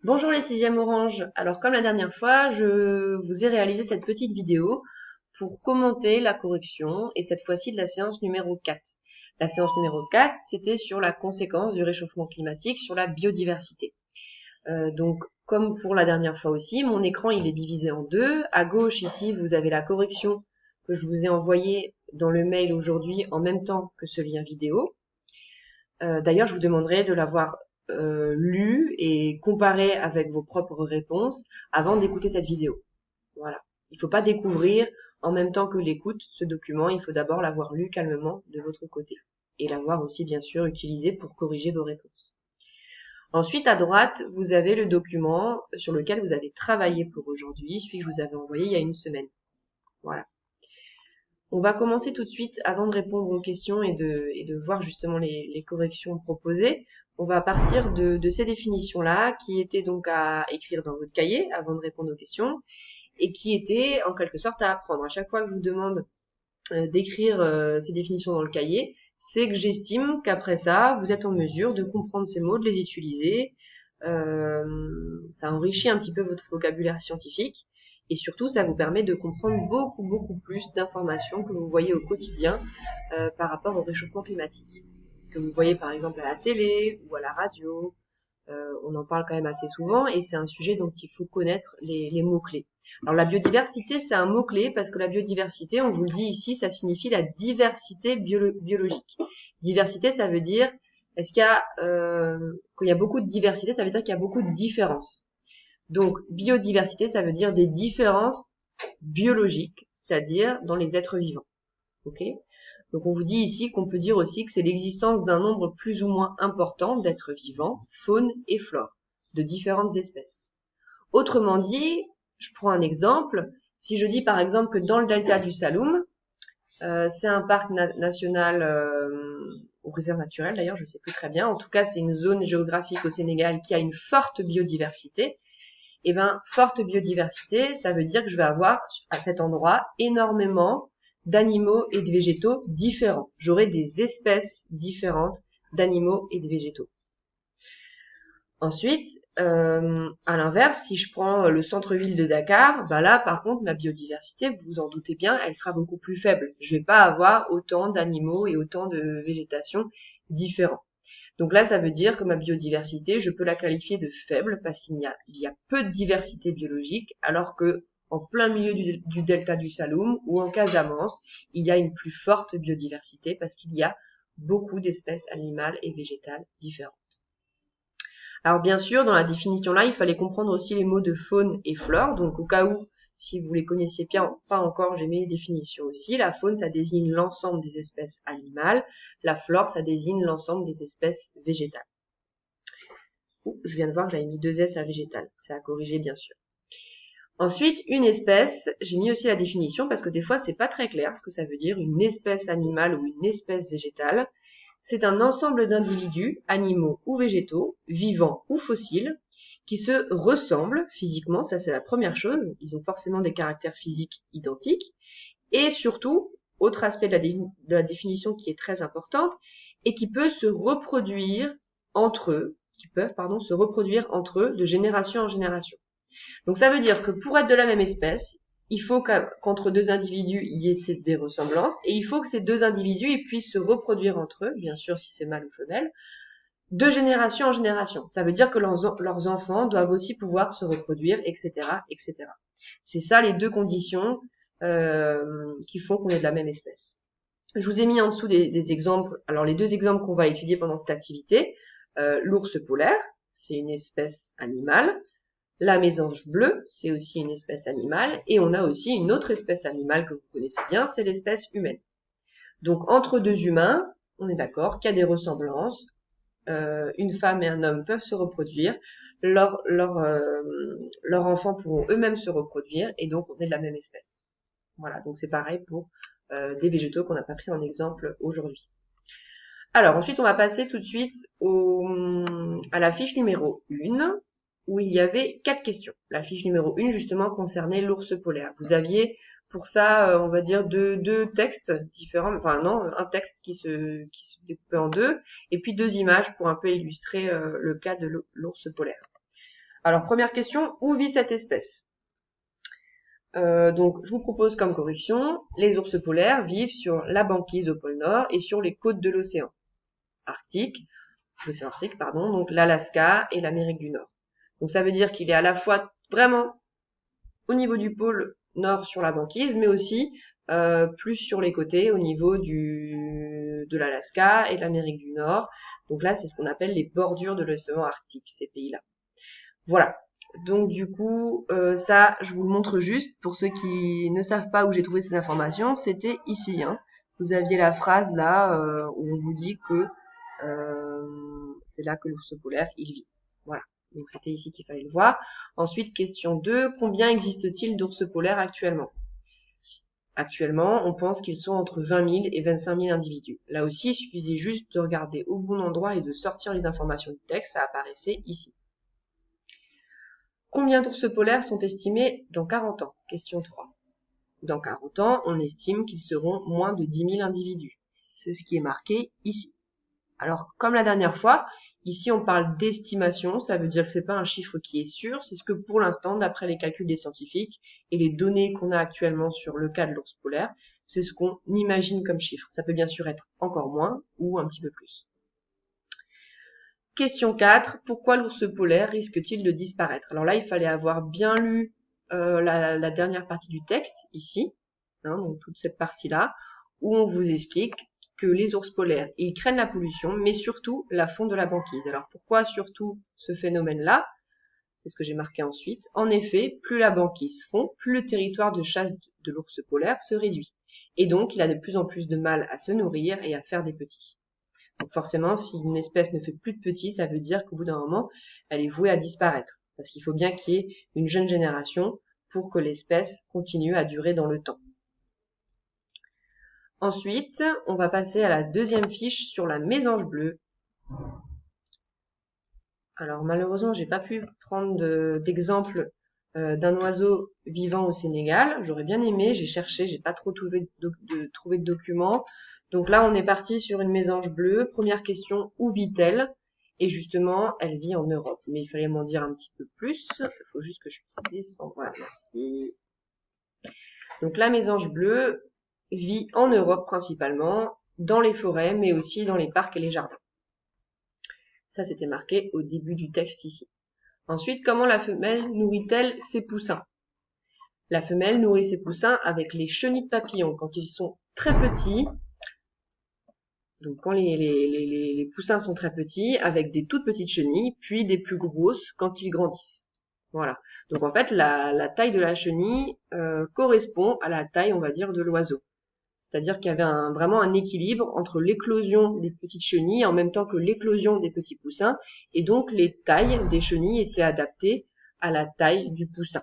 Bonjour les 6e orange. Alors comme la dernière fois, je vous ai réalisé cette petite vidéo pour commenter la correction et cette fois-ci de la séance numéro 4. La séance numéro 4, c'était sur la conséquence du réchauffement climatique sur la biodiversité. Donc comme pour la dernière fois aussi, mon écran il est divisé en deux. À gauche ici, vous avez la correction que je vous ai envoyée dans le mail aujourd'hui en même temps que ce lien vidéo. D'ailleurs, je vous demanderai de l'avoir lu et comparé avec vos propres réponses avant d'écouter cette vidéo. Voilà. Il ne faut pas découvrir en même temps que l'écoute ce document. Il faut d'abord l'avoir lu calmement de votre côté et l'avoir aussi bien sûr utilisé pour corriger vos réponses. Ensuite, à droite, vous avez le document sur lequel vous avez travaillé pour aujourd'hui, celui que je vous avais envoyé il y a une semaine. Voilà. On va commencer tout de suite, avant de répondre aux questions et de voir justement les corrections proposées. On va partir de ces définitions-là, qui étaient donc à écrire dans votre cahier avant de répondre aux questions, et qui étaient en quelque sorte à apprendre. À chaque fois que je vous demande d'écrire ces définitions dans le cahier, c'est que j'estime qu'après ça, vous êtes en mesure de comprendre ces mots, de les utiliser. Ça enrichit un petit peu votre vocabulaire scientifique. Et surtout, ça vous permet de comprendre beaucoup plus d'informations que vous voyez au quotidien par rapport au réchauffement climatique. Que vous voyez par exemple à la télé ou à la radio. On en parle quand même assez souvent et c'est un sujet dont il faut connaître les mots-clés. Alors la biodiversité, c'est un mot-clé parce que la biodiversité, on vous le dit ici, ça signifie la diversité biologique. Diversité, ça veut dire, est-ce qu'il y a, quand il y a beaucoup de diversité, ça veut dire qu'il y a beaucoup de différences. Donc, biodiversité, ça veut dire des différences biologiques, c'est-à-dire dans les êtres vivants. Ok ? Donc, on vous dit ici qu'on peut dire aussi que c'est l'existence d'un nombre plus ou moins important d'êtres vivants, faune et flore, de différentes espèces. Autrement dit, je prends un exemple. Si je dis par exemple que dans le delta du Saloum, c'est un parc national ou réserve naturelle d'ailleurs, je ne sais plus très bien. En tout cas, c'est une zone géographique au Sénégal qui a une forte biodiversité. Eh ben, forte biodiversité, ça veut dire que je vais avoir à cet endroit énormément d'animaux et de végétaux différents. J'aurai des espèces différentes d'animaux et de végétaux. Ensuite, à l'inverse, si je prends le centre-ville de Dakar, bah là, par contre, ma biodiversité, vous vous en doutez bien, elle sera beaucoup plus faible. Je vais pas avoir autant d'animaux et autant de végétation différents. Donc là, ça veut dire que ma biodiversité, je peux la qualifier de faible parce qu'il y a peu de diversité biologique, alors que en plein milieu du delta du Saloum ou en Casamance, il y a une plus forte biodiversité parce qu'il y a beaucoup d'espèces animales et végétales différentes. Alors bien sûr, dans la définition là, il fallait comprendre aussi les mots de faune et flore. Donc au cas où, si vous les connaissiez pas encore, j'ai mis les définitions aussi. La faune, ça désigne l'ensemble des espèces animales. La flore, ça désigne l'ensemble des espèces végétales. Je viens de voir que j'avais mis 2 S à végétal. C'est à corriger bien sûr. Ensuite, une espèce, j'ai mis aussi la définition parce que des fois, c'est pas très clair ce que ça veut dire une espèce animale ou une espèce végétale. C'est un ensemble d'individus, animaux ou végétaux, vivants ou fossiles, qui se ressemblent physiquement, ça c'est la première chose, ils ont forcément des caractères physiques identiques, et surtout, autre aspect de la définition qui est très importante, et qui peut se reproduire entre eux, se reproduire entre eux de génération en génération. Donc ça veut dire que pour être de la même espèce, il faut qu'entre deux individus, il y ait des ressemblances, et il faut que ces deux individus ils puissent se reproduire entre eux, bien sûr si c'est mâle ou femelle, de génération en génération. Ça veut dire que leurs enfants doivent aussi pouvoir se reproduire, etc., etc. C'est ça les deux conditions qui font qu'on est de la même espèce. Je vous ai mis en dessous des exemples. Alors les deux exemples qu'on va étudier pendant cette activité, l'ours polaire, c'est une espèce animale. La mésange bleue, c'est aussi une espèce animale, et on a aussi une autre espèce animale que vous connaissez bien, c'est l'espèce humaine. Donc entre deux humains, on est d'accord qu'il y a des ressemblances, une femme et un homme peuvent se reproduire, leurs enfants pourront eux-mêmes se reproduire, et donc on est de la même espèce. Voilà, donc c'est pareil pour des végétaux qu'on n'a pas pris en exemple aujourd'hui. Alors ensuite, on va passer tout de suite à la fiche numéro 1, où il y avait 4 questions. La fiche numéro 1, justement, concernait l'ours polaire. Vous aviez pour ça, on va dire, deux textes différents, enfin non, un texte qui se découpait en deux, et puis 2 images pour un peu illustrer le cas de l'ours polaire. Alors, première question, où vit cette espèce? Donc, je vous propose comme correction, les ours polaires vivent sur la banquise au pôle Nord et sur les côtes de l'océan Arctique, pardon, donc l'Alaska et l'Amérique du Nord. Donc, ça veut dire qu'il est à la fois vraiment au niveau du pôle Nord sur la banquise, mais aussi plus sur les côtés au niveau de l'Alaska et de l'Amérique du Nord. Donc là, c'est ce qu'on appelle les bordures de l'océan Arctique, ces pays-là. Voilà. Donc du coup, ça, je vous le montre juste pour ceux qui ne savent pas où j'ai trouvé ces informations. C'était ici. Hein. Vous aviez la phrase là où on vous dit que c'est là que l'ours polaire il vit. Voilà. Donc c'était ici qu'il fallait le voir. Ensuite, question 2. Combien existe-t-il d'ours polaires actuellement? Actuellement, on pense qu'ils sont entre 20 000 et 25 000 individus. Là aussi, il suffisait juste de regarder au bon endroit et de sortir les informations du texte. Ça apparaissait ici. Combien d'ours polaires sont estimés dans 40 ans? Question 3. Dans 40 ans, on estime qu'ils seront moins de 10 000 individus. C'est ce qui est marqué ici. Alors, comme la dernière fois, ici on parle d'estimation, ça veut dire que c'est pas un chiffre qui est sûr, c'est ce que pour l'instant, d'après les calculs des scientifiques et les données qu'on a actuellement sur le cas de l'ours polaire, c'est ce qu'on imagine comme chiffre. Ça peut bien sûr être encore moins ou un petit peu plus. Question 4. Pourquoi l'ours polaire risque-t-il de disparaître? Alors là, il fallait avoir bien lu la dernière partie du texte, ici, hein, donc toute cette partie-là, où on vous explique que les ours polaires, ils craignent la pollution, mais surtout la fonte de la banquise. Alors pourquoi surtout ce phénomène-là? C'est ce que j'ai marqué ensuite. En effet, plus la banquise fond, plus le territoire de chasse de l'ours polaire se réduit. Et donc, il a de plus en plus de mal à se nourrir et à faire des petits. Donc forcément, si une espèce ne fait plus de petits, ça veut dire qu'au bout d'un moment, elle est vouée à disparaître. Parce qu'il faut bien qu'il y ait une jeune génération pour que l'espèce continue à durer dans le temps. Ensuite, on va passer à la deuxième fiche sur la mésange bleue. Alors malheureusement, j'ai pas pu prendre d'exemple d'un oiseau vivant au Sénégal. J'aurais bien aimé, j'ai cherché, j'ai pas trop trouvé de documents. Donc là, on est parti sur une mésange bleue. Première question, où vit-elle? Et justement, elle vit en Europe. Mais il fallait m'en dire un petit peu plus. Il faut juste que je puisse descendre. Voilà, merci. Donc la mésange bleue vit en Europe principalement, dans les forêts, mais aussi dans les parcs et les jardins. Ça, c'était marqué au début du texte ici. Ensuite, comment la femelle nourrit-elle ses poussins? La femelle nourrit ses poussins avec les chenilles de papillon quand ils sont très petits. Donc quand les poussins sont très petits, avec des toutes petites chenilles, puis des plus grosses quand ils grandissent. Voilà. Donc en fait, la taille de la chenille correspond à la taille, on va dire, de l'oiseau. C'est-à-dire qu'il y avait vraiment un équilibre entre l'éclosion des petites chenilles en même temps que l'éclosion des petits poussins. Et donc les tailles des chenilles étaient adaptées à la taille du poussin.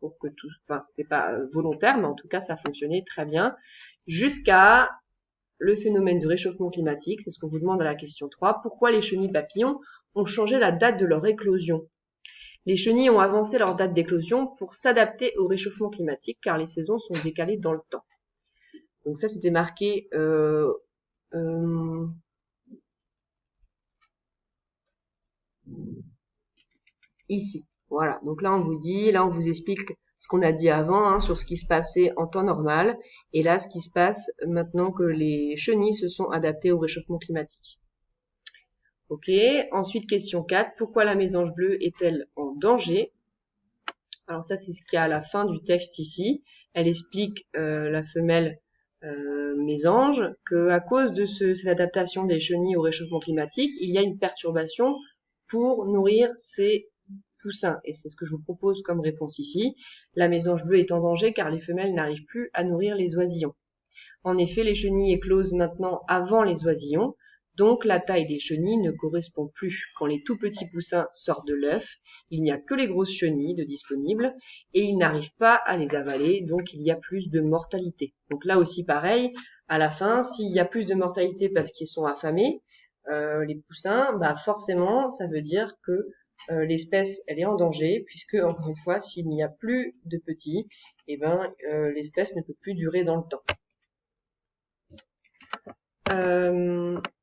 Pour que tout, enfin, c'était pas volontaire, mais en tout cas, ça fonctionnait très bien. Jusqu'à le phénomène de réchauffement climatique, c'est ce qu'on vous demande à la question 3. Pourquoi les chenilles papillons ont changé la date de leur éclosion? Les chenilles ont avancé leur date d'éclosion pour s'adapter au réchauffement climatique car les saisons sont décalées dans le temps. Donc ça, c'était marqué ici. Voilà. Donc là, on vous dit, là, on vous explique ce qu'on a dit avant hein, sur ce qui se passait en temps normal. Et là, ce qui se passe maintenant que les chenilles se sont adaptées au réchauffement climatique. Ok. Ensuite, question 4. Pourquoi la mésange bleue est-elle en danger? Alors ça, c'est ce qu'il y a à la fin du texte ici. Elle explique la femelle mésange que à cause de cette adaptation des chenilles au réchauffement climatique, il y a une perturbation pour nourrir ces poussins. Et c'est ce que je vous propose comme réponse ici. La mésange bleue est en danger car les femelles n'arrivent plus à nourrir les oisillons. En effet, les chenilles éclosent maintenant avant les oisillons, donc la taille des chenilles ne correspond plus. Quand les tout petits poussins sortent de l'œuf, il n'y a que les grosses chenilles de disponibles et ils n'arrivent pas à les avaler, donc il y a plus de mortalité. Donc là aussi pareil, à la fin, s'il y a plus de mortalité parce qu'ils sont affamés, les poussins, bah forcément, ça veut dire que l'espèce elle est en danger puisque encore une fois, s'il n'y a plus de petits, eh ben l'espèce ne peut plus durer dans le temps.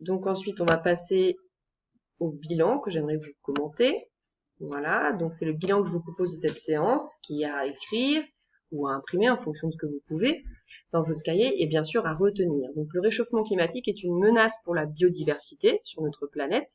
Donc ensuite, on va passer au bilan que j'aimerais vous commenter. Voilà, donc c'est le bilan que je vous propose de cette séance, qui est à écrire ou à imprimer en fonction de ce que vous pouvez dans votre cahier, et bien sûr à retenir. Donc le réchauffement climatique est une menace pour la biodiversité sur notre planète.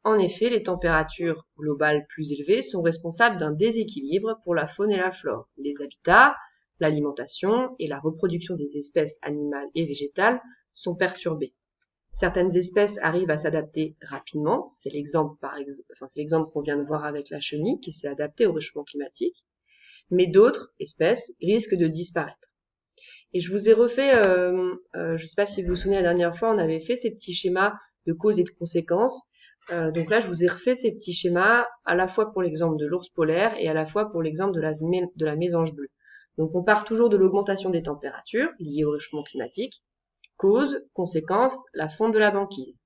En effet, les températures globales plus élevées sont responsables d'un déséquilibre pour la faune et la flore. Les habitats, l'alimentation et la reproduction des espèces animales et végétales sont perturbés. Certaines espèces arrivent à s'adapter rapidement, c'est l'exemple qu'on vient de voir avec la chenille qui s'est adaptée au réchauffement climatique, mais d'autres espèces risquent de disparaître. Et je vous ai refait, je ne sais pas si vous vous souvenez, la dernière fois, on avait fait ces petits schémas de causes et de conséquences. Donc là, je vous ai refait ces petits schémas à la fois pour l'exemple de l'ours polaire et à la fois pour l'exemple de la mésange bleue. Donc on part toujours de l'augmentation des températures liées au réchauffement climatique. Cause, conséquence, la fonte de la banquise.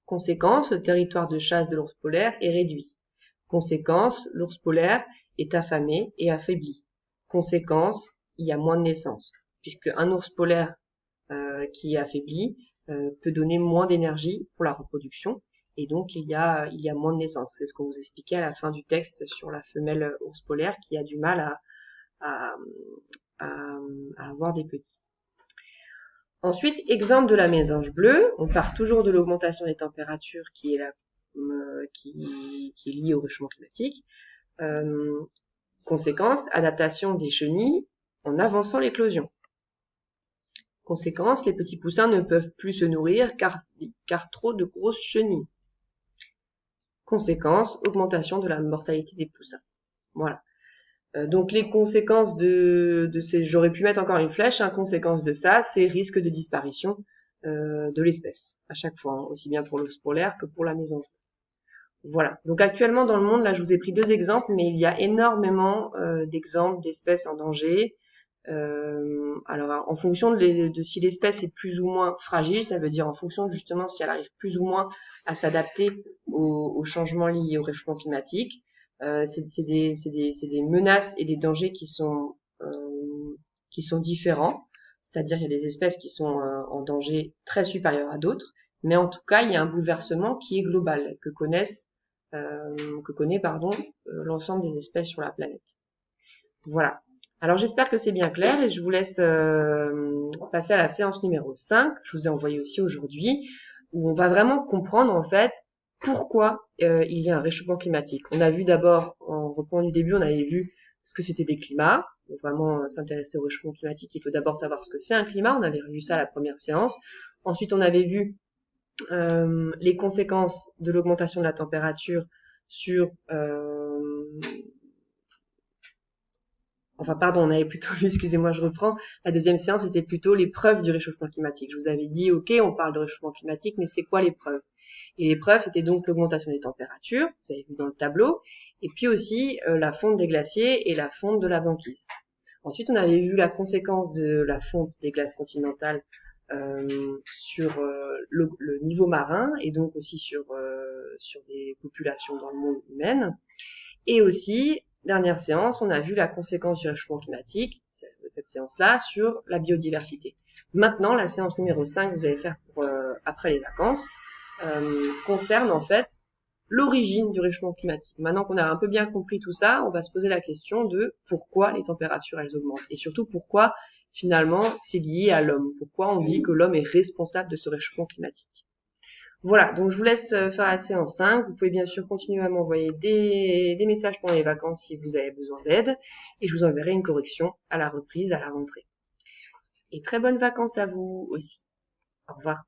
Conséquence, le territoire de chasse de l'ours polaire est réduit. Conséquence, l'ours polaire est affamé et affaibli. Conséquence, il y a moins de naissances, puisque un ours polaire qui est affaibli peut donner moins d'énergie pour la reproduction, et donc il y a moins de naissances. C'est ce qu'on vous expliquait à la fin du texte sur la femelle ours polaire qui a du mal à avoir des petits. Ensuite, exemple de la mésange bleue, on part toujours de l'augmentation des températures qui est liée au réchauffement climatique. Conséquence, adaptation des chenilles en avançant l'éclosion. Conséquence, les petits poussins ne peuvent plus se nourrir car trop de grosses chenilles. Conséquence, augmentation de la mortalité des poussins. Voilà. Donc les conséquences de ces, j'aurais pu mettre encore une flèche, conséquence de ça, c'est risque de disparition de l'espèce, à chaque fois, aussi bien pour l'ours polaire que pour la mésange. Voilà, donc actuellement dans le monde, là je vous ai pris 2 exemples, mais il y a énormément d'exemples d'espèces en danger. Alors en fonction de si l'espèce est plus ou moins fragile, ça veut dire en fonction justement si elle arrive plus ou moins à s'adapter aux changements liés au réchauffement climatique. C'est des menaces et des dangers qui sont différents. C'est-à-dire il y a des espèces qui sont en danger très supérieur à d'autres, mais en tout cas il y a un bouleversement qui est global, que connaît l'ensemble des espèces sur la planète. Voilà. Alors j'espère que c'est bien clair et je vous laisse passer à la séance numéro 5, que je vous ai envoyée aussi aujourd'hui, où on va vraiment comprendre en fait pourquoi il y a un réchauffement climatique. On a vu d'abord, en reprenant du début, on avait vu ce que c'était des climats. Pour vraiment s'intéresser au réchauffement climatique, il faut d'abord savoir ce que c'est un climat. On avait revu ça à la première séance. Ensuite, on avait vu les conséquences de l'augmentation de la température sur... on avait plutôt vu, excusez-moi, je reprends. La deuxième séance, c'était plutôt les preuves du réchauffement climatique. Je vous avais dit, ok, on parle de réchauffement climatique, mais c'est quoi les preuves? Et les preuves, c'était donc l'augmentation des températures, vous avez vu dans le tableau, et puis aussi la fonte des glaciers et la fonte de la banquise. Ensuite, on avait vu la conséquence de la fonte des glaces continentales sur le niveau marin et donc aussi sur des populations dans le monde humaines. Et aussi, dernière séance, on a vu la conséquence du réchauffement climatique, cette séance-là, sur la biodiversité. Maintenant, la séance numéro 5 que vous allez faire après les vacances concerne en fait l'origine du réchauffement climatique. Maintenant qu'on a un peu bien compris tout ça, on va se poser la question de pourquoi les températures elles augmentent et surtout pourquoi finalement c'est lié à l'homme. Pourquoi on dit que l'homme est responsable de ce réchauffement climatique. Voilà, donc je vous laisse faire la séance 5. Vous pouvez bien sûr continuer à m'envoyer des messages pendant les vacances si vous avez besoin d'aide et je vous enverrai une correction à la reprise, à la rentrée. Et très bonnes vacances à vous aussi. Au revoir.